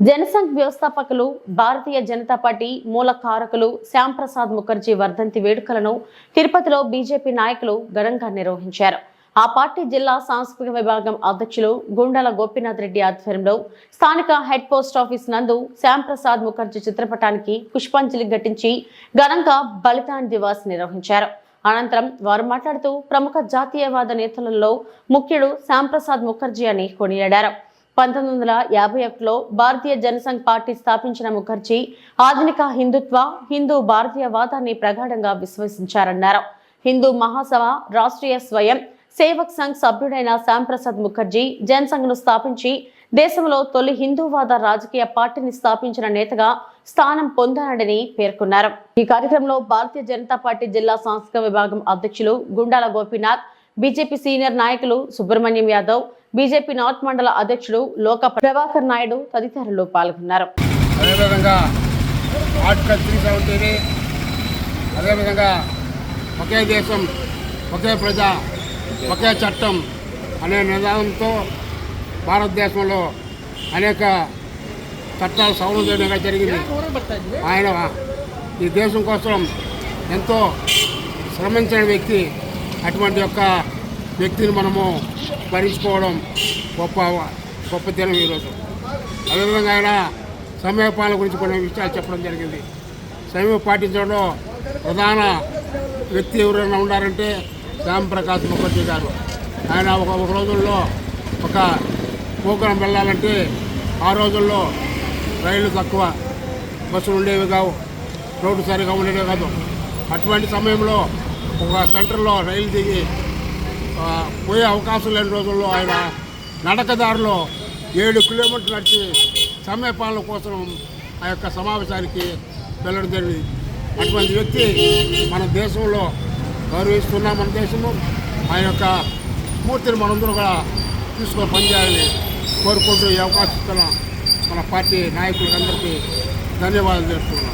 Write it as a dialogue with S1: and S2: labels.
S1: జనసంఘ్ వ్యవస్థాపకులు భారతీయ జనతా పార్టీ మూల కారకులు శ్యామ్ ప్రసాద్ ముఖర్జీ వర్ధంతి వేడుకలను తిరుపతిలో బీజేపీ నాయకులు ఘనంగా నిర్వహించారు. ఆ పార్టీ జిల్లా సాంస్కృతిక విభాగం అధ్యక్షులు గుండాల గోపీనాథ్ రెడ్డి ఆధ్వర్యంలో స్థానిక హెడ్ పోస్ట్ ఆఫీస్ నందు శ్యామ్ ప్రసాద్ ముఖర్జీ చిత్రపటానికి పుష్పాంజలి ఘటించి ఘనంగా బలిదాన్ దివాస్ నిర్వహించారు. అనంతరం వారు మాట్లాడుతూ ప్రముఖ జాతీయవాద నేతలలో ముఖ్యుడు శ్యామ్ ప్రసాద్ ముఖర్జీ అని కొనియాడారు. 1951లో భారతీయ జనసంఘ్ పార్టీ స్థాపించిన ముఖర్జీ ఆధునిక హిందుత్వ హిందూ భారతీయవాదాన్ని ప్రగాఢంగా విశ్వసించారన్నారు. హిందూ మహాసభ రాష్ట్రీయ స్వయం సేవక్ సంఘ్ సభ్యుడైన శ్యామ్ ప్రసాద్ ముఖర్జీ జనసంఘ్ను స్థాపించి దేశంలో తొలి హిందూవాద రాజకీయ పార్టీని స్థాపించిన నేతగా స్థానం పొందారని పేర్కొన్నారు. ఈ కార్యక్రమంలో భారతీయ జనతా పార్టీ జిల్లా సాంస్కృతిక విభాగం అధ్యక్షులు గుండాల గోపీనాథ్, బీజేపీ సీనియర్ నాయకులు సుబ్రహ్మణ్యం యాదవ్, బీజేపీ నార్త్ మండల అధ్యక్షుడు లోక ప్రభాకర్ నాయుడు తదితరులు పాల్గొన్నారు.
S2: అదేవిధంగా ఆర్టికల్ 370 అదేవిధంగా ఒకే దేశం ఒకే ప్రజ ఒకే చట్టం అనే నినాదంతో భారతదేశంలో అనేక చట్టాలు సవరణ చేయడం జరిగింది. ఆయన ఈ దేశం కోసం ఎంతో శ్రమించిన వ్యక్తి. అటువంటి యొక్క వ్యక్తిని మనము స్మరించుకోవడం గొప్ప దినం ఈరోజు. అదేవిధంగా ఆయన సమయ పాలన గురించి కొన్ని విషయాలు చెప్పడం జరిగింది. సమయం పాటించడంలో ప్రధాన వ్యక్తి ఎవరైనా ఉన్నారంటే శ్యామ్ ప్రసాద్ ముఖర్జీ గారు. ఆయన ఒక రోజుల్లో ఒక ప్రోగ్రాం వెళ్ళాలంటే ఆ రోజుల్లో రైళ్లు తక్కువ, బస్సులు ఉండేవి కావు, రోడ్డు సరిగా ఉండేవి కాదు. అటువంటి సమయంలో ఒక సెంటర్లో రైలు దిగి పోయే అవకాశం లేని రోజుల్లో ఆయన నడకదారిలో 7 కిలోమీటర్లు నడిచి సమయపాలన కోసం ఆ యొక్క సమావేశానికి వెళ్ళడం జరిగింది. అటువంటి వ్యక్తి మన దేశంలో గౌరవిస్తున్నాం. మన దేశము ఆ యొక్క మూర్తిని మనందరూ కూడా తీసుకొని పనిచేయాలని కోరుకుంటూ ఈ అవకాశం ఇస్తున్న మన పార్టీ నాయకులందరికీ ధన్యవాదాలు తెలుపుతున్నాం.